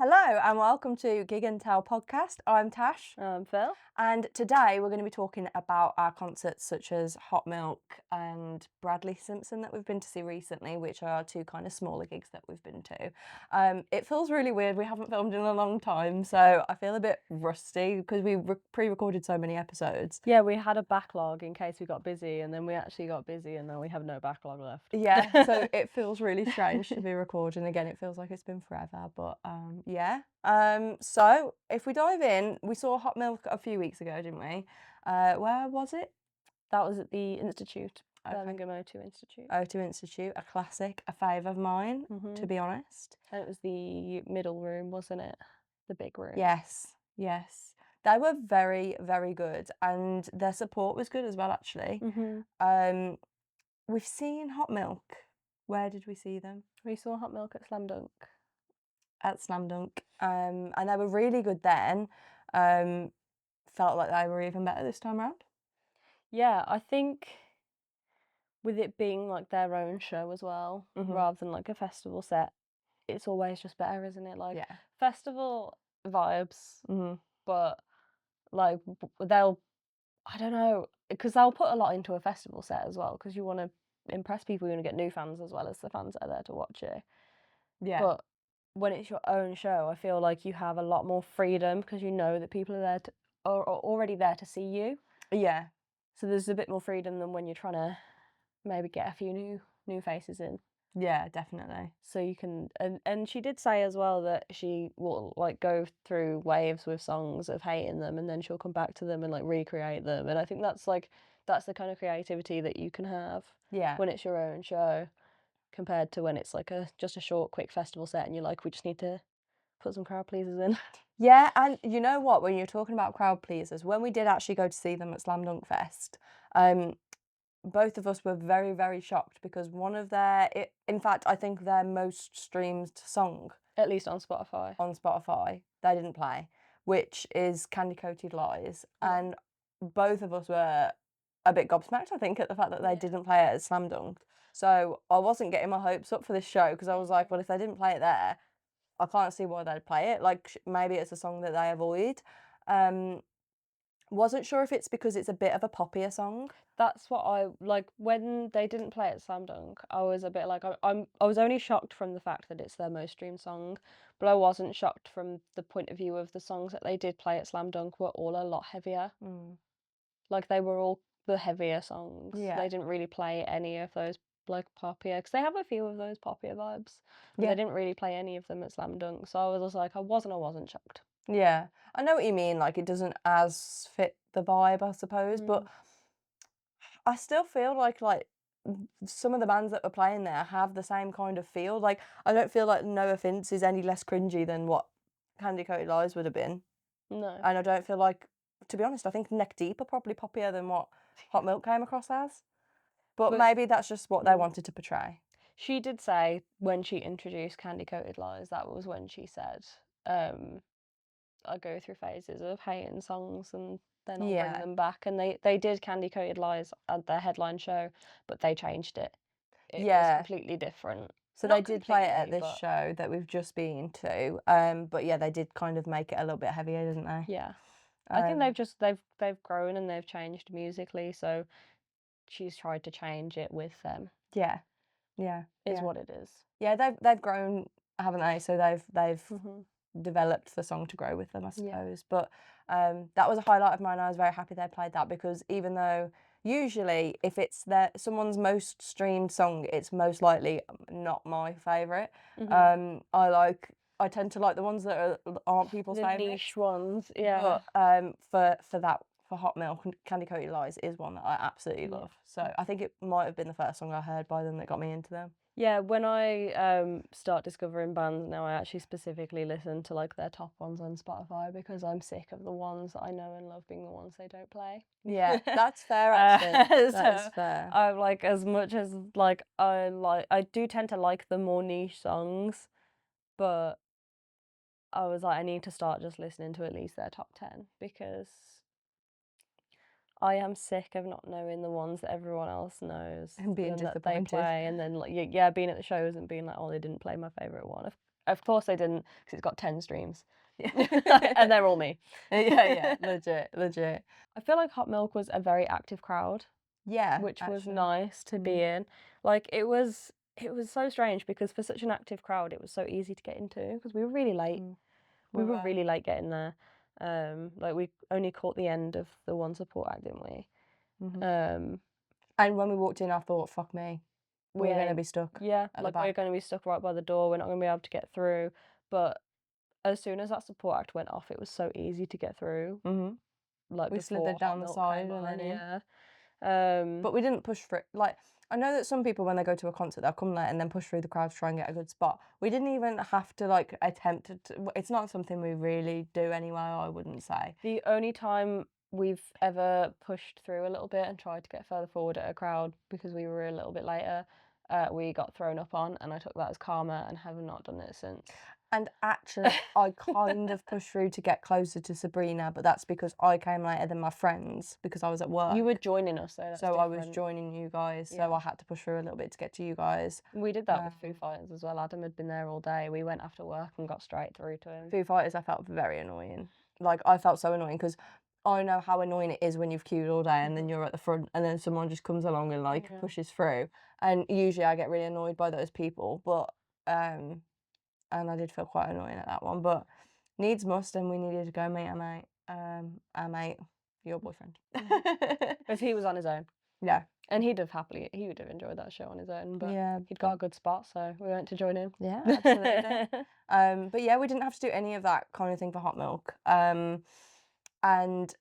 Hello and welcome to Gig and Tell podcast. I'm Tash, Phil? and today we're going to be talking about our concerts such as Hot Milk and Bradley Simpson that we've been to see recently, which are two kind of smaller gigs that we've been to. It feels really weird. We haven't filmed in a long time, so I feel a bit rusty because we pre-recorded so many episodes. Yeah, we had a backlog in case we got busy, and then we actually got busy, and now we have no backlog left. Yeah, so it feels really strange to be recording again. It feels like it's been forever, but yeah. So if we dive in, we saw Hot Milk a few weeks ago, didn't we? Where was it? That was at the Institute, Okay. Birmingham O2 Institute. O2 Institute, a classic, a fave of mine, to be honest. And it was the middle room, wasn't it? The big room. Yes, yes. They were very, very good, and their support was good as well, actually. We've seen Hot Milk. Where did we see them? We saw Hot Milk at Slam Dunk. At Slam Dunk, and they were really good then. Felt like they were even better this time around. Yeah, I think with it being like their own show as well, rather than like a festival set, it's always just better, isn't it? Like Yeah. festival vibes, but like I don't know, because they'll put a lot into a festival set as well, because you want to impress people, you want to get new fans as well as the fans that are there to watch it. Yeah. But when it's your own show, I feel like you have a lot more freedom because you know that people are already there to see you. Yeah. So there's a bit more freedom than when you're trying to maybe get a few new faces in. Yeah, definitely. So you can, and she did say as well that she will like go through waves with songs of hating them, and then she'll come back to them and like recreate them. And I think that's the kind of creativity that you can have when it's your own show, compared to when it's like just a short, quick festival set, and you're like, we just need to put some crowd pleasers in. Yeah, and you know what? When you're talking about crowd pleasers, when we did actually go to see them at Slam Dunk Fest, both of us were very, very shocked because in fact, I think their most streamed song, At least on Spotify. They didn't play, which is Candy Coated Lies. And both of us were a bit gobsmacked, I think, at the fact that they didn't play it at Slam Dunk. So I wasn't getting my hopes up for this show because I was like, well, if they didn't play it there, I can't see why they'd play it. Like, maybe it's a song that they avoid. Wasn't sure if it's because it's a bit of a poppier song. That's what I like when they didn't play it at Slam Dunk. I was a bit like I was only shocked from the fact that it's their most streamed song, but I wasn't shocked from the point of view of the songs that they did play at Slam Dunk were all a lot heavier. Like they were all the heavier songs. Yeah. They didn't really play any of those like poppier, because they have a few of those poppier vibes, but they didn't really play any of them at Slam Dunk. So I was just like, I wasn't shocked. Yeah, I know what you mean. Like, it doesn't as fit the vibe, I suppose, but I still feel like some of the bands that were playing there have the same kind of feel. Like, I don't feel like No Offence is any less cringy than what Candy Coated Lies would have been. No. And I don't feel like, to be honest, I think Neck Deep are probably poppier than what Hot Milk came across as. But maybe that's just what they wanted to portray. She did say when she introduced Candy Coated Lies, that was when she said, I go through phases of hating songs and then I'll bring them back. And they did Candy Coated Lies at their headline show, but they changed it. It was completely different. So they did play it at this show that we've just been to. But yeah, they did kind of make it a little bit heavier, didn't they? Yeah. I think they've grown and they've changed musically, so she's tried to change it with them. Yeah. Yeah. Is what it is. Yeah, they've grown, haven't they? So they've developed the song to grow with them, I suppose. But that was a highlight of mine. I was very happy they played that because even though usually if it's someone's most streamed song, it's most likely not my favourite. I tend to like the ones that aren't people's favourites. The niche ones, yeah. But for Hot Milk, Candy Coated Lies is one that I absolutely love. So I think it might have been the first song I heard by them that got me into them. Yeah, when I start discovering bands now, I actually specifically listen to like their top ones on Spotify because I'm sick of the ones that I know and love being the ones they don't play. Yeah, that's fair actually. That's fair. I'm like, as much as like I do tend to like the more niche songs, but I was like, I need to start just listening to at least their top 10 because I am sick of not knowing the ones that everyone else knows and being that disappointed. They play, and then like being at the shows and being like, oh, they didn't play my favorite one. Of course they didn't, because it's got 10 streams. Yeah. And they're all me. Yeah, legit. I feel like Hot Milk was a very active crowd, Yeah, which was actually. nice to be in. Like, it was so strange because for such an active crowd, it was so easy to get into because we were really late. We were really late getting there. Like, we only caught the end of the one support act, didn't we? And when we walked in, I thought, fuck me, we're going to be stuck. Yeah, at the like back. we're going to be stuck right by the door. We're not going to be able to get through. But as soon as that support act went off, it was so easy to get through. Like, we before slithered down Hot the Milk side came and then on, in. yeah. But we didn't push for it. Like, I know that some people, when they go to a concert, they'll come late and then push through the crowd to try and get a good spot. We didn't even have to, like, attempt to. It's not something we really do anyway, I wouldn't say. The only time we've ever pushed through a little bit and tried to get further forward at a crowd because we were a little bit later, we got thrown up on, and I took that as karma and have not done it since. And actually, I kind of pushed through to get closer to Sabrina, but that's because I came later than my friends because I was at work. You were joining us, though. That's so different. I was joining you guys, so Yeah. I had to push through a little bit to get to you guys. We did that with Foo Fighters as well. Adam had been there all day. We went after work and got straight through to him. Foo Fighters, I felt very annoying. Like, I felt so annoying because I know how annoying it is when you've queued all day and then you're at the front and then someone just comes along and like pushes through. And usually I get really annoyed by those people, but and I did feel quite annoying at that one. But needs must, and we needed to go meet our mate, your boyfriend. If he was on his own. Yeah. And he would have enjoyed that show on his own, but yeah, he'd got a good spot, so we went to join him. Yeah, absolutely. But yeah, we didn't have to do any of that kind of thing for Hot Milk. And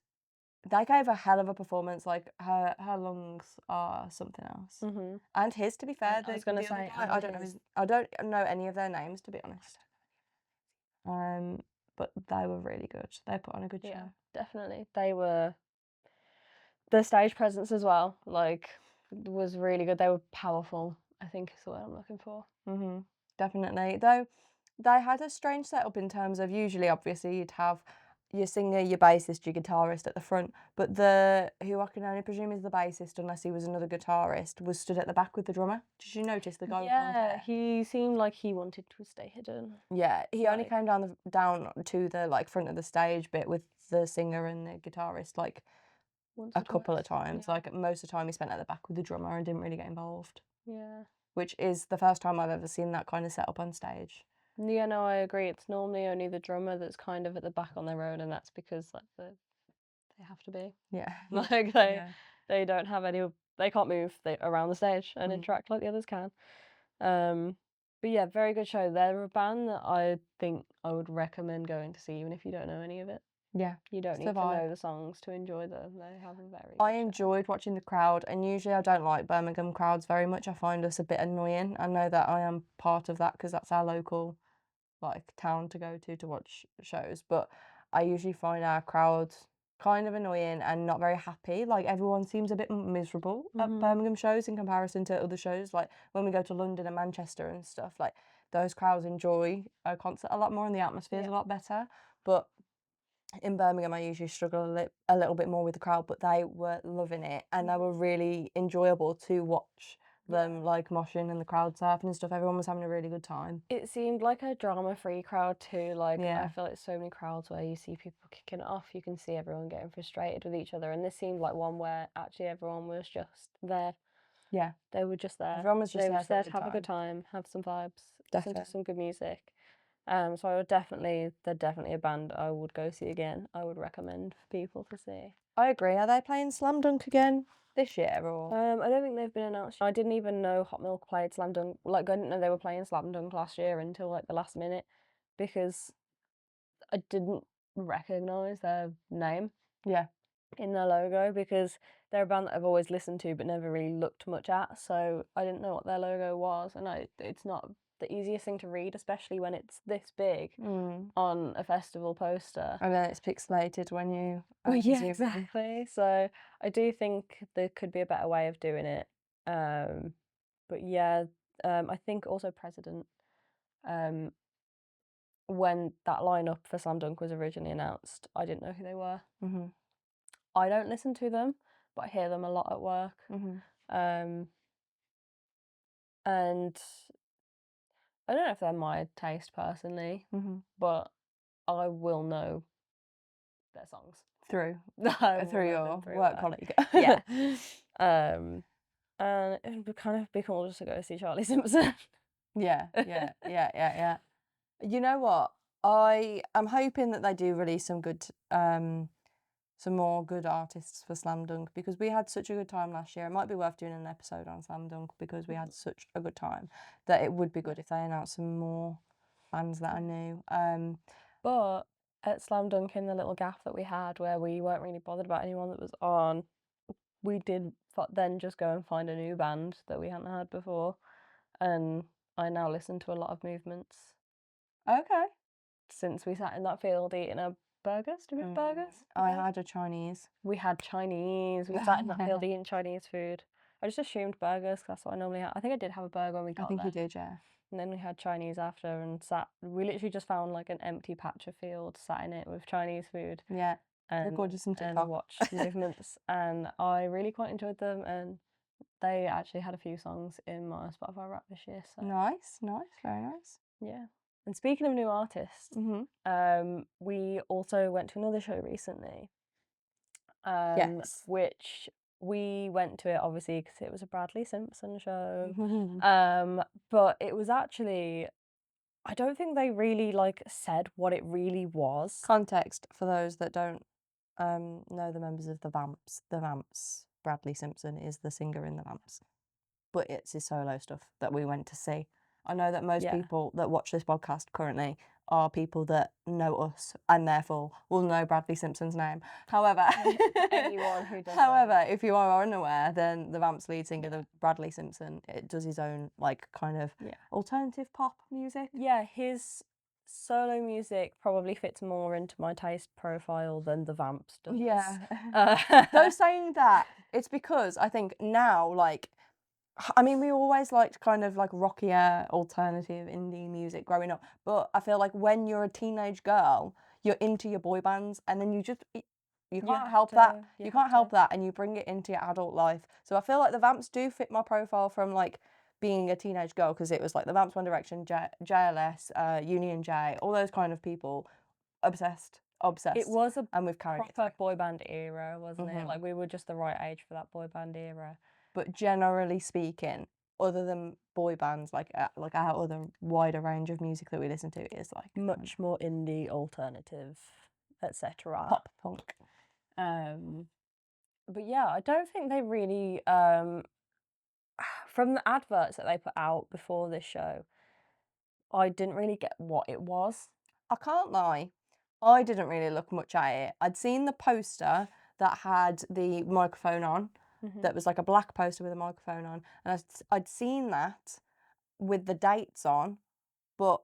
they gave a hell of a performance. Like, her lungs are something else. And his, to be fair, I was gonna the other say, guy, I don't know any of their names, to be honest. But they were really good. They put on a good show. Yeah, definitely. The stage presence as well, like, was really good. They were powerful, I think is the word I'm looking for. Definitely. Though they had a strange setup in terms of, usually, obviously, you'd have your singer, your bassist, your guitarist at the front, but who I can only presume is the bassist, unless he was another guitarist, was stood at the back with the drummer. Did you notice the guy with blonde hair? He seemed like he wanted to stay hidden. Yeah, he only came down to the like front of the stage bit with the singer and the guitarist like a couple of times. Like, most of the time he spent at the back with the drummer and didn't really get involved. Yeah. Which is the first time I've ever seen that kind of setup on stage. Yeah, no, I agree. It's normally only the drummer that's kind of at the back on their own, and that's because like they have to be. Yeah. Like they don't have any. They can't move around the stage and interact like the others can. But yeah, very good show. They're a band that I think I would recommend going to see, even if you don't know any of it. Yeah. You don't need to know the songs to enjoy them. They have a very I good show. enjoyed watching the crowd, and usually I don't like Birmingham crowds very much. I find us a bit annoying. I know that I am part of that because that's our local like town to go to watch shows, but I usually find our crowds kind of annoying and not very happy. Like, everyone seems a bit miserable at Birmingham shows in comparison to other shows. Like, when we go to London and Manchester and stuff, like, those crowds enjoy a concert a lot more and the atmosphere's a lot better. But in Birmingham, I usually struggle a little bit more with the crowd, but they were loving it and they were really enjoyable to watch them, like, moshing and the crowd surfing and stuff. Everyone was having a really good time. It seemed like a drama-free crowd too. Like, I feel like so many crowds where you see people kicking it off, you can see everyone getting frustrated with each other, and this seemed like one where actually everyone was just there. Yeah. They were just there. Everyone was just there to have a good time, have some vibes, listen Definitely. to some good music. So they're definitely a band I would go see again. I would recommend for people to see. I agree. Are they playing Slam Dunk again this year or? I don't think they've been announced. I didn't even know Hot Milk played Slam Dunk. Like, I didn't know they were playing Slam Dunk last year until like the last minute, because I didn't recognise their name. Yeah. In their logo, because they're a band that I've always listened to but never really looked much at, so I didn't know what their logo was, and it's not the easiest thing to read, especially when it's this big on a festival poster. And then it's pixelated when you yeah, exactly. So I do think there could be a better way of doing it. But yeah, I think also President, when that lineup for Slam Dunk was originally announced, I didn't know who they were. I don't listen to them, but I hear them a lot at work. And I don't know if they're my taste personally, but I will know their songs. Through I will through know your them through work that. colleague. Yeah. And it would kind of be cool just to go see Charlie Simpson. Yeah. You know what? I am hoping that they do release some good, some more good artists for Slam Dunk, because we had such a good time last year. It might be worth doing an episode on Slam Dunk because we had such a good time that it would be good if they announced some more bands that I knew. But at Slam Dunk, in the little gap that we had where we weren't really bothered about anyone that was on, we did then just go and find a new band that we hadn't heard before. And I now listen to a lot of Movements Okay. since we sat in that field eating our burgers. Did we have burgers? I had a Chinese. We had Chinese. We sat in that field eating Chinese food. I just assumed burgers 'cause that's what I normally have. I think I did have a burger when we I got think there. you did, yeah. And then we had Chinese after and sat. We literally just found like an empty patch of field, sat in it with Chinese food. Yeah. And, gorgeous on and TikTok. watched Movements. And I really quite enjoyed them. And they actually had a few songs in my Spotify Wrap this year. So Nice, very nice. yeah. And speaking of new artists, we also went to another show recently. Yes. Which we went to it obviously because it was a Bradley Simpson show. But it was actually, I don't think they really like said what it really was. Context for those that don't know the members of the Vamps. The Vamps. Bradley Simpson is the singer in the Vamps, but it's his solo stuff that we went to see. I know that most people that watch this podcast currently are people that know us and therefore will know Bradley Simpson's name. However, anyone who does. However, if you are unaware, then the Vamps lead singer, the Bradley Simpson, it does his own like kind of alternative pop music. Yeah, his solo music probably fits more into my taste profile than the Vamps does. Yeah. Though saying that, it's because I think now, like, I mean, we always liked kind of like rockier, alternative indie music growing up, but I feel like when you're a teenage girl, you're into your boy bands, and then you can't help that. You can't help that, and you bring it into your adult life. So I feel like the Vamps do fit my profile from like being a teenage girl, because it was like the Vamps, One Direction, JLS, Union J, all those kind of people, obsessed. It was a and we've carried it proper boy band era, wasn't it? Like we were just the right age for that boy band era. But generally speaking, other than boy bands, like our other wider range of music that we listen to is like much more indie, alternative, etc. pop punk. But yeah, I don't think they really from the adverts that they put out before this show, I didn't really get what it was. I can't lie, I didn't really look much at it. I'd seen the poster that had the microphone on, that was like a black poster with a microphone on, and I'd seen that with the dates on, but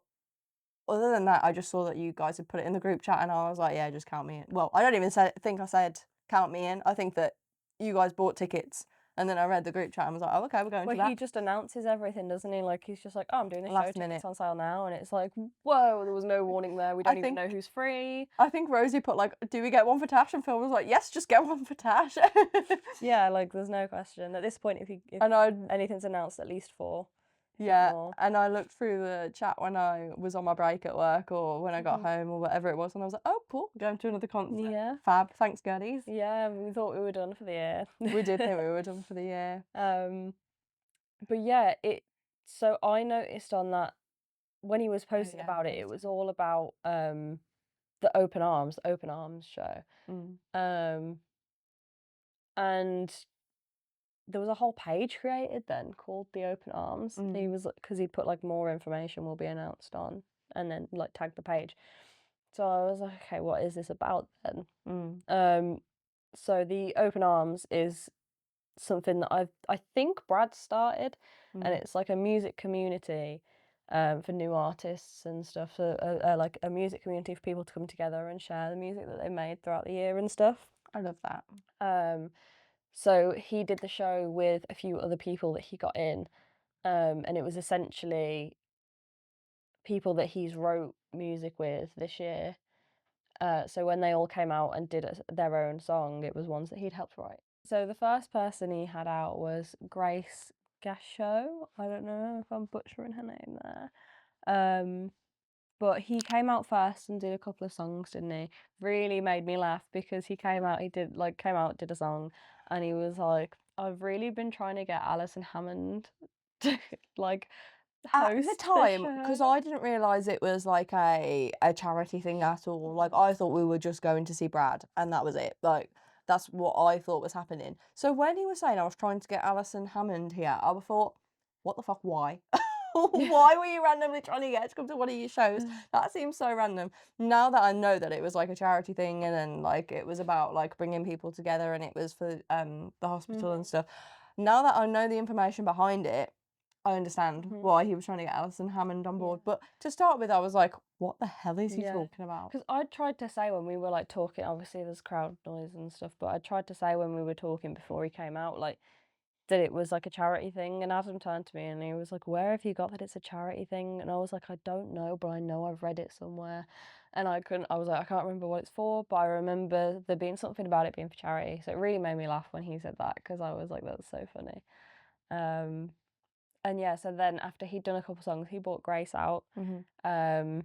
other than that, I just saw that you guys had put it in the group chat, and I was like, yeah, just count me in. Well, I don't even think I said count me in. I think that you guys bought tickets, and then I read the group chat and was like, oh, okay, we're going to that. Well, he just announces everything, doesn't he? Like, he's just like, oh, I'm doing this Last show, minute. tickets on sale now, and it's like, whoa, there was no warning there. We don't even know who's free. I think Rosie put like, do we get one for Tash? And Phil was like, yes, just get one for Tash. Yeah, like, there's no question. At this point, if anything's announced, at least 4. Yeah, and I looked through the chat when I was on my break at work or when I got home or whatever it was, and I was like, oh, cool, going to another concert. Yeah. Fab, thanks, girlies. Yeah, we thought we were done for the year. We did think we were done for the year. But yeah, so I noticed on that, when he was posting about it, it was all about the Open Arms show. And there was a whole page created then called the Open Arms. He was, because he put like more information will be announced on, and then like tagged the page. So I was like, okay, what is this about then? So the Open Arms is something that I think Brad started, and it's like a music community for new artists and stuff. Like a music community for people to come together and share the music that they made throughout the year and stuff. I love that. So he did the show with a few other people that he got in, and it was essentially people that he's wrote music with this year. So when they all came out and did their own song, it was ones that he'd helped write. So the first person he had out was Grace Gasho. I don't know if I'm butchering her name there. But he came out first and did a couple of songs, didn't he? Really made me laugh because he came out, did a song, and he was like, "I've really been trying to get Alison Hammond to like At the host the time, because show." I didn't realise it was like a charity thing at all. Like I thought we were just going to see Brad and that was it. Like that's what I thought was happening. So when he was saying I was trying to get Alison Hammond here, I thought, what the fuck, why? Why were you randomly trying to get her to come to one of your shows? That seems so random. Now that I know that it was like a charity thing and then like it was about like bringing people together and it was for the hospital and stuff. Now that I know the information behind it, I understand why he was trying to get Alison Hammond on board. But to start with, I was like, what the hell is he talking about? Because I tried to say when we were like talking, obviously there's crowd noise and stuff, but I tried to say when we were talking before he came out, like that it was like a charity thing. And Adam turned to me and he was like, "Where have you got that it's a charity thing?" And I was like, "I don't know, but I know I've read it somewhere." And I was like, "I can't remember what it's for, but I remember there being something about it being for charity." So it really made me laugh when he said that because I was like, "That's so funny." Um, and yeah, so then after he'd done a couple songs, he brought Grace out. Um,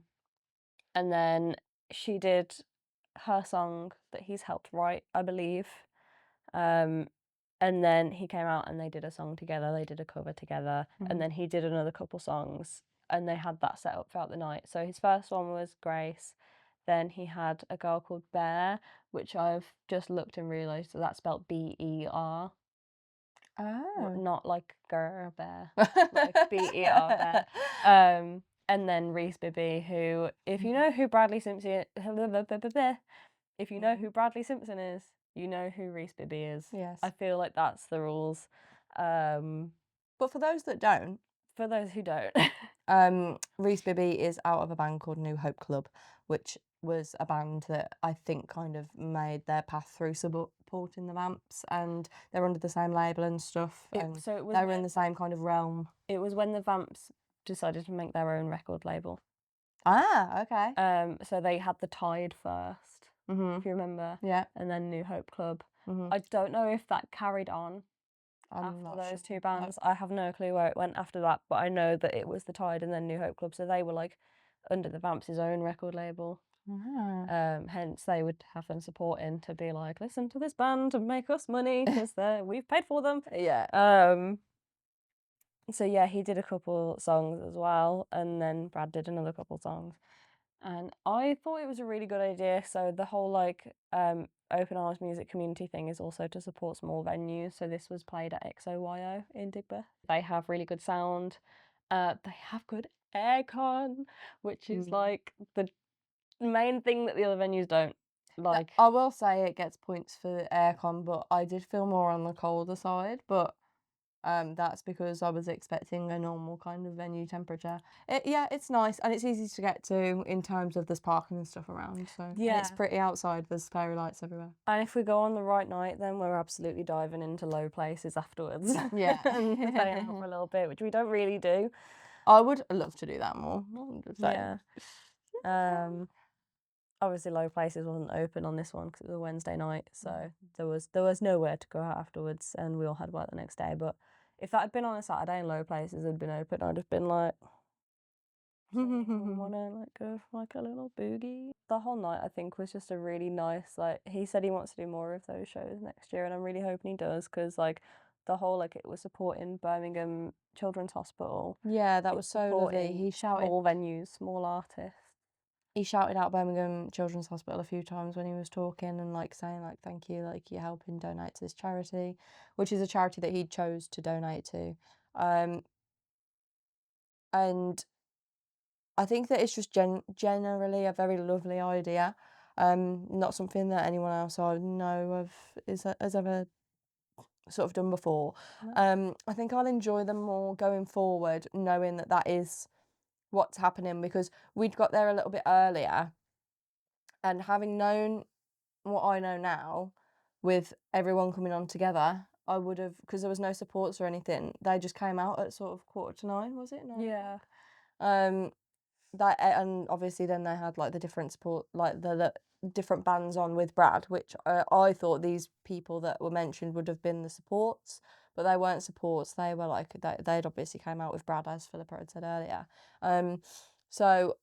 and then she did her song that he's helped write, I believe. Um, and then he came out and they did a song together, they did a cover together, and then he did another couple songs, and they had that set up throughout the night. So his first one was Grace, then he had a girl called Bear, which I've just looked and realised that that's spelled BER, Oh. not like bear, like BER bear. And then Reese Bibby, who, if you know who Bradley Simpson, if you know who Bradley Simpson is, you know who Reese Bibby is. Yes. I feel like that's the rules. But for those that don't, For those who don't. Reese Bibby is out of a band called New Hope Club, which was a band that I think kind of made their path through supporting the Vamps, and they're under the same label and stuff, and So it was they were in the same kind of realm. It was when the Vamps decided to make their own record label. Ah, okay. So they had the Tide first, if you remember. Yeah. And then New Hope Club. I don't know if that carried on I'm after not those sure. two bands. I have no clue where it went after that, but I know that it was the Tide and then New Hope Club. So they were like under the Vamps' own record label. Hence they would have them supporting to be like, listen to this band and make us money because we've paid for them. Yeah. So yeah, he did a couple songs as well, and then Brad did another couple songs. And I thought it was a really good idea. So the whole like open arms music community thing is also to support small venues. So this was played at XOYO in Digbeth. They have really good sound. They have good aircon, which is like the main thing that the other venues don't. Like, I will say it gets points for aircon, but I did feel more on the colder side, but that's because I was expecting a normal kind of venue temperature. Yeah, it's nice and it's easy to get to in terms of there's parking and stuff around. So and it's pretty outside. There's fairy lights everywhere. And if we go on the right night, then we're absolutely diving into low places afterwards. Yeah. And staying out for a little bit, which we don't really do. I would love to do that more. I'm just saying. Yeah. Obviously low places wasn't open on this one because it was a Wednesday night, so there was nowhere to go out afterwards, and we all had work the next day. But if that had been on a Saturday and low places had been open, I'd have been like, wanna like go for like a little boogie. The whole night I think was just a really nice, like, he said he wants to do more of those shows next year, and I'm really hoping he does because like the whole, like, it was supporting Birmingham Children's Hospital. Yeah, that was so lovely. Supporting He shouted. small venues, small artists. He shouted out Birmingham Children's Hospital a few times when he was talking and like saying like thank you, like you're helping donate to this charity, which is a charity that he chose to donate to. And I think that it's just generally a very lovely idea. Not something that anyone else I know of has ever sort of done before. I think I'll enjoy them more going forward, knowing that that is what's happening because we'd got there a little bit earlier, and having known what I know now, with everyone coming on together, I would have, because there was no supports or anything. They just came out at sort of 9:15, was it? 9 Yeah. That and obviously then they had like the different support, like the different bands on with Brad, which I thought these people that were mentioned would have been the supports, but they weren't supports. They were like they'd obviously came out with Brad, as Philippa had said earlier. So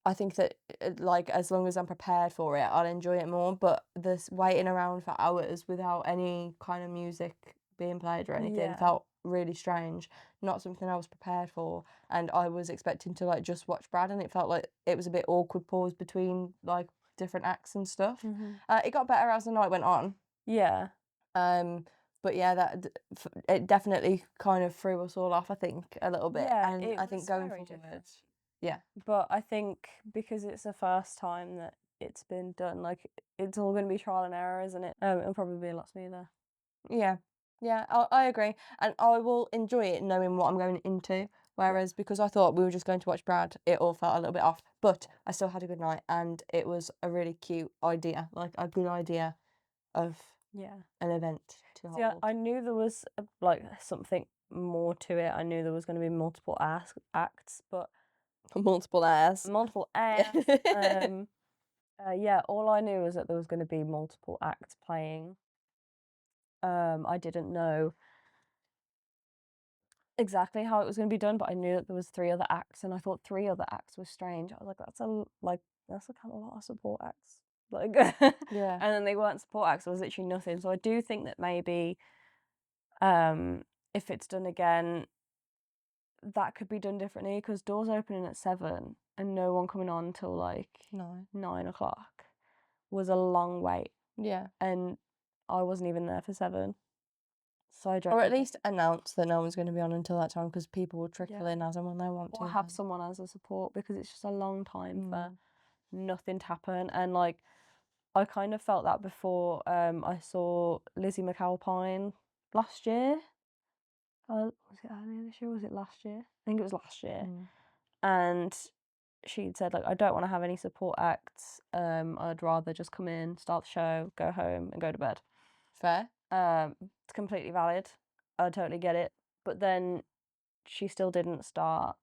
I think that like as long as I'm prepared for it, I'll enjoy it more. But this waiting around for hours without any kind of music being played or anything felt really strange. Not something I was prepared for, and I was expecting to like just watch Brad, and it felt like it was a bit awkward pause between like different acts and stuff. It got better as the night went on. Yeah. But yeah, it definitely kind of threw us all off, I think, a little bit. Yeah, And it I think was going very forward, different. yeah. But I think because it's the first time that it's been done, like it's all going to be trial and error, isn't it? It'll probably be a lot smoother. Yeah, yeah, I agree, and I will enjoy it knowing what I'm going into. Whereas because I thought we were just going to watch Brad, it all felt a little bit off. But I still had a good night, and it was a really cute idea, like a good idea of an event to See, hold. I knew there was like something more to it. I knew there was going to be multiple acts, but Multiple airs. multiple acts. Yeah, all I knew was that there was going to be multiple acts playing. I didn't know exactly how it was going to be done, but I knew that there was 3 other acts, and I thought 3 other acts was strange. I was like, that's a kind of lot of support acts, like, Yeah. and then they weren't support acts. It was literally nothing. So I do think that maybe, if it's done again, that could be done differently because doors opening at 7 and no one coming on till like 9 o'clock was a long wait. Yeah. And I wasn't even there for 7. So I don't Or at think least announce that no one's going to be on until that time, because people will trickle in as and when they want to. or have someone as a support, because it's just a long time for Mm. nothing to happen. And like I kind of felt that before I saw Lizzie McAlpine last year. Was it earlier this year or was it last year? I think it was last year. And she'd said like, I don't want to have any support acts. I'd rather just come in, start the show, go home and go to bed. Fair. It's completely valid. I totally get it. But then she still didn't start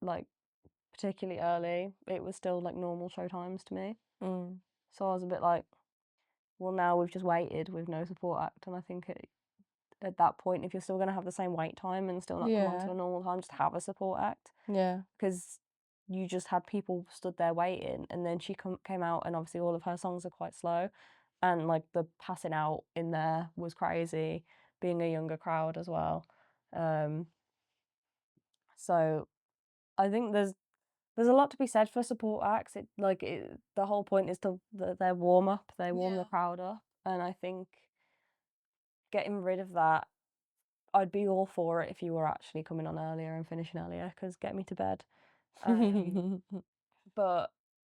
like particularly early. It was still like normal show times to me. So I was a bit like, well, now we've just waited with no support act. And I think at that point, if you're still going to have the same wait time and still not come on to a normal time, just have a support act. Yeah. Because you just had people stood there waiting, and then she came out, and obviously all of her songs are quite slow, and like the passing out in there was crazy, being a younger crowd as well. So I think there's a lot to be said for support acts. The whole point is to their warm up, they warm the crowd up, and I think getting rid of that, I'd be all for it if you were actually coming on earlier and finishing earlier, because get me to bed. But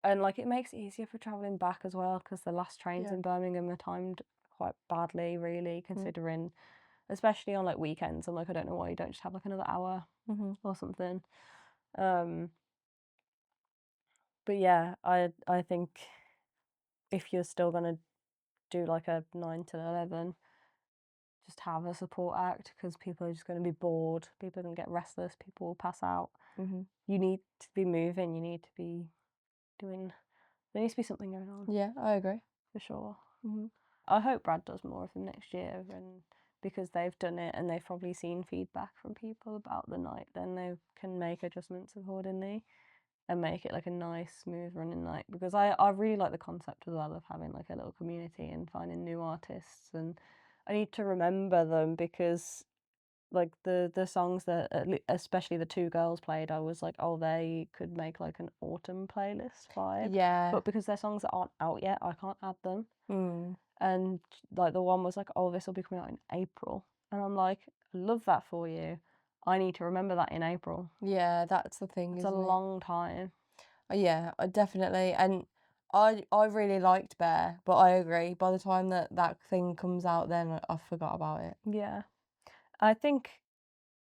and like it makes it easier for traveling back as well, because the last trains in Birmingham are timed quite badly, really, considering, especially on like weekends. I'm like, I don't know why you don't just have like another hour or something. But yeah, I think if you're still gonna do like a 9 to 11, just have a support act, because people are just going to be bored. People are going to get restless. People will pass out. You need to be moving. You need to be doing. There needs to be something going on. Yeah, I agree. For sure. I hope Brad does more of them next year, and because they've done it and they've probably seen feedback from people about the night, then they can make adjustments accordingly and make it like a nice, smooth running night. Because I really like the concept as well of having like a little community and finding new artists, and I need to remember them, because like the songs that especially the 2 girls played, I was like, oh, they could make like an autumn playlist vibe. Yeah. But because they're songs that aren't out yet, I can't add them. And like the one was like, oh, this will be coming out in April, and I'm like, I love that for you. I need to remember that in April. Yeah, that's the thing. It's a isn't it? long time. Yeah, definitely. And I really liked Bear, but I agree. By the time that thing comes out, then I forgot about it. Yeah. I think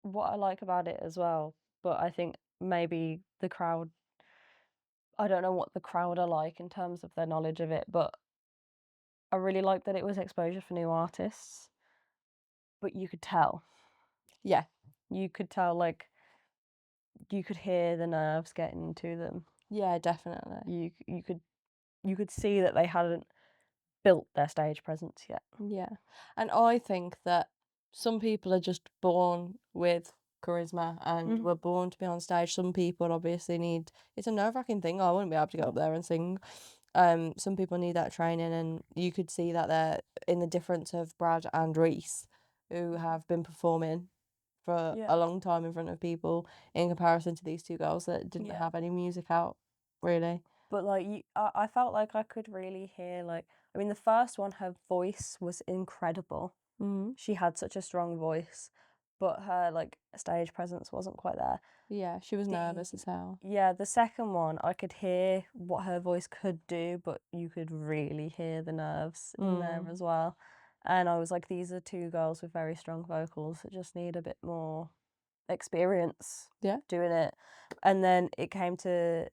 what I like about it as well, but I think maybe the crowd, I don't know what the crowd are like in terms of their knowledge of it, but I really like that it was exposure for new artists. But you could tell. Yeah. You could tell, like, you could hear the nerves getting to them. Yeah, definitely. You could see that they hadn't built their stage presence yet. Yeah. And I think that some people are just born with charisma and were born to be on stage. Some people obviously need, it's a nerve-wracking thing. I wouldn't be able to go up there and sing. Some people need that training, and you could see that there in the difference of Brad and Reese, who have been performing for Yeah. a long time in front of people in comparison to these two girls that didn't Yeah. have any music out, really. But like I felt like I could really hear like I mean the first one her voice was incredible. Mm-hmm. She had such a strong voice, but her like stage presence wasn't quite there. Yeah, she was nervous as hell. Yeah, the second one I could hear what her voice could do, but you could really hear the nerves in there as well. And I was like, these are two girls with very strong vocals that just need a bit more experience Yeah. doing it. And then it came to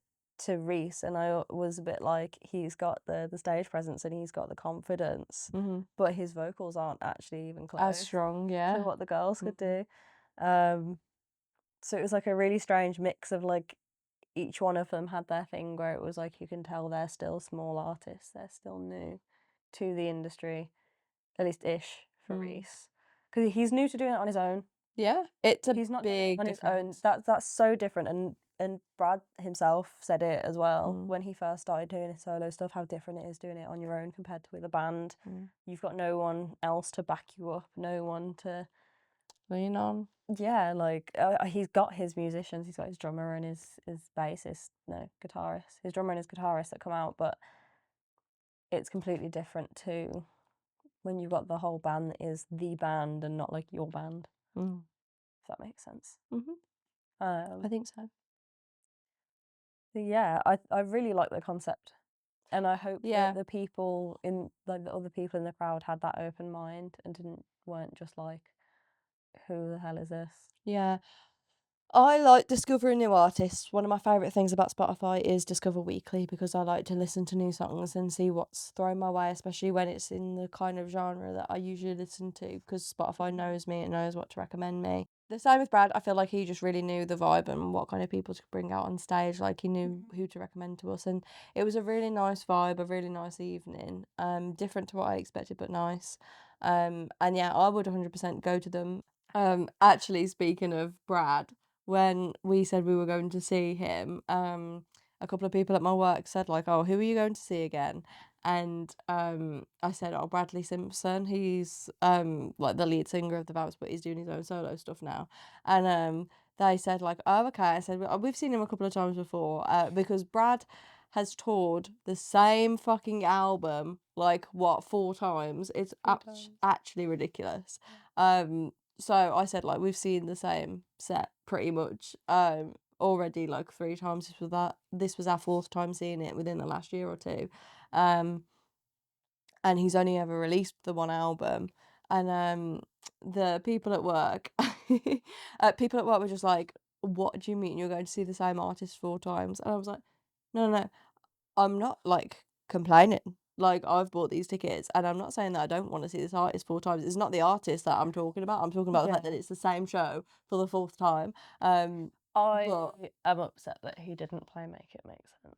Reese, and I was a bit like, he's got the stage presence and he's got the confidence, but his vocals aren't actually even close As strong, yeah. to what the girls could do. So it was like a really strange mix of like each one of them had their thing where it was like you can tell they're still small artists, they're still new to the industry, at least ish for Reese, because he's new to doing it on his own. Yeah, it's a He's not doing it big on his own. difference. That's so different, and Brad himself said it as well when he first started doing his solo stuff. How different it is doing it on your own compared to with a band. You've got no one else to back you up, no one to lean on. Yeah, like he's got his musicians. He's got his drummer and his bassist, no guitarist. His drummer and his guitarist that come out, but it's completely different to when you've got the whole band that is the band and not like your band. If that makes sense. I think so. Yeah, I really like the concept, and I hope Yeah. that the people in like the other people in the crowd had that open mind and weren't just like, who the hell is this? Yeah. I like discovering new artists. One of my favourite things about Spotify is Discover Weekly, because I like to listen to new songs and see what's thrown my way, especially when it's in the kind of genre that I usually listen to, because Spotify knows me, it knows what to recommend me. The same with Brad. I feel like he just really knew the vibe and what kind of people to bring out on stage. Like, he knew who to recommend to us, and it was a really nice vibe, a really nice evening. Different to what I expected, but nice. And yeah, I would 100% go to them. Actually, speaking of Brad, when we said we were going to see him, a couple of people at my work said like, "Oh, who are you going to see again?" And I said, "Oh, Bradley Simpson. He's like the lead singer of the Vamps, but he's doing his own solo stuff now." And they said like, "Oh, okay." I said, "We've seen him a couple of times before, because Brad has toured the same fucking album like what 4 times. It's actually ridiculous." So I said like, we've seen the same set pretty much already like 3 times. This was our 4th time seeing it within the last year or two. And he's only ever released the one album. And the people at work were just like, "What do you mean you're going to see the same artist 4 times?" And I was like, no, I'm not like complaining. Like, I've bought these tickets, and I'm not saying that I don't want to see this artist 4 times. It's not the artist that I'm talking about. I'm talking about the fact that it's the same show for the 4th time. I am upset that he didn't play Make It Make Sense.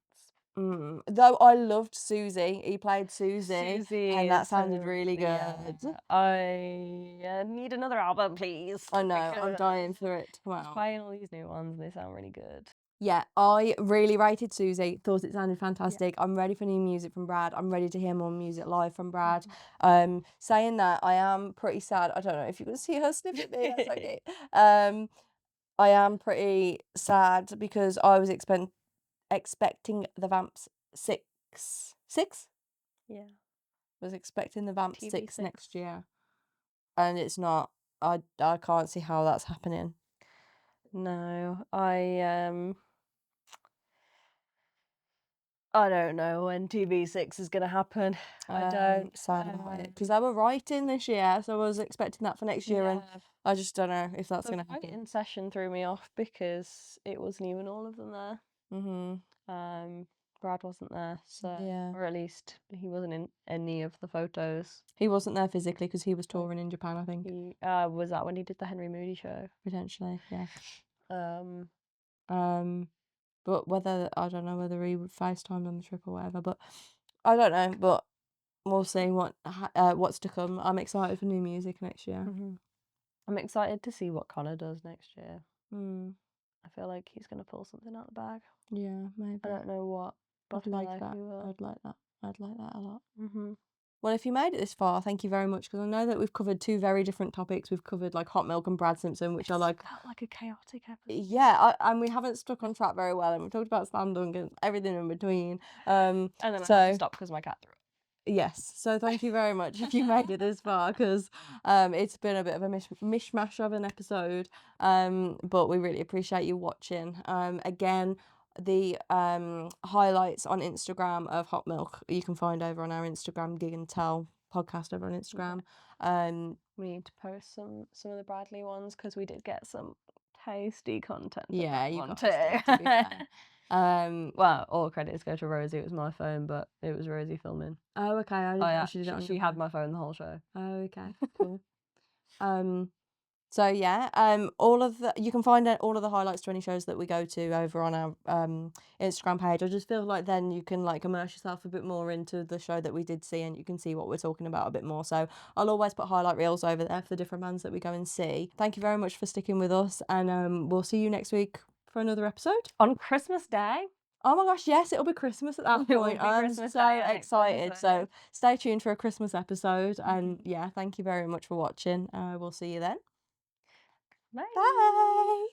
Though I loved Susie. He played Susie, Susie and that is sounded really good. I need another album, please. I know, I'm dying for it to come He's out. playing all these new ones, and they sound really good. Yeah, I really rated Susie, thought it sounded fantastic. I'm ready for new music from Brad. I'm ready to hear more music live from Brad. Saying that, I am pretty sad. I don't know if you can see her sniff at me, that's okay. I am pretty sad because I was expecting the Vamps 6. 6? Yeah. Was expecting the Vamps 6 TV6. next year. And it's not. I can't see how that's happening. No, I don't know when TV6 is gonna happen. I don't. Sad about it, because they were writing this year, so I was expecting that for next year, and I just don't know if that's The gonna happen. writing session threw me off because it wasn't even all of them there. Brad wasn't there, so or at least he wasn't in any of the photos. He wasn't there physically because he was touring in Japan, I think. He was that when he did the Henry Moody show? Potentially, yeah. Um, But whether I don't know whether he would FaceTime on the trip or whatever, but I don't know. But we'll see what's to come. I'm excited for new music next year. I'm excited to see what Connor does next year. Mm. I feel like he's gonna pull something out the bag. Yeah, maybe. I don't know what, but I'd I like feel that. he will. I'd like that. I'd like that a lot. Mm-hmm. Well, if you made it this far, thank you very much, because I know that we've covered 2 very different topics. We've covered like Hot Milk and Brad Simpson, which are like, Felt like a chaotic episode. yeah, and we haven't stuck on track very well, and we've talked about slam dunk and everything in between. And then I had So to stop because my cat threw up. yes, so thank you very much if you made it this far, because it's been a bit of a mishmash of an episode, but we really appreciate you watching. Again, the highlights on Instagram of Hot Milk you can find over on our Instagram, Gig and Tell podcast over on Instagram. We need to post some of the Bradley ones because we did get some tasty content. Yeah, you one got too. to be fair. Well, all credits go to Rosie. It was my phone, but it was Rosie filming. Oh, okay. I didn't know she did it on your She had phone. my phone the whole show. Oh, okay. Cool. So yeah, you can find out all of the highlights to any shows that we go to over on our Instagram page. I just feel like then you can like immerse yourself a bit more into the show that we did see, and you can see what we're talking about a bit more. So I'll always put highlight reels over there for the different bands that we go and see. Thank you very much for sticking with us, and we'll see you next week for another episode. On Christmas Day. Oh my gosh, yes, it'll be Christmas at that point. I'm so excited. So stay tuned for a Christmas episode. And yeah, thank you very much for watching. We'll see you then. Bye. Bye.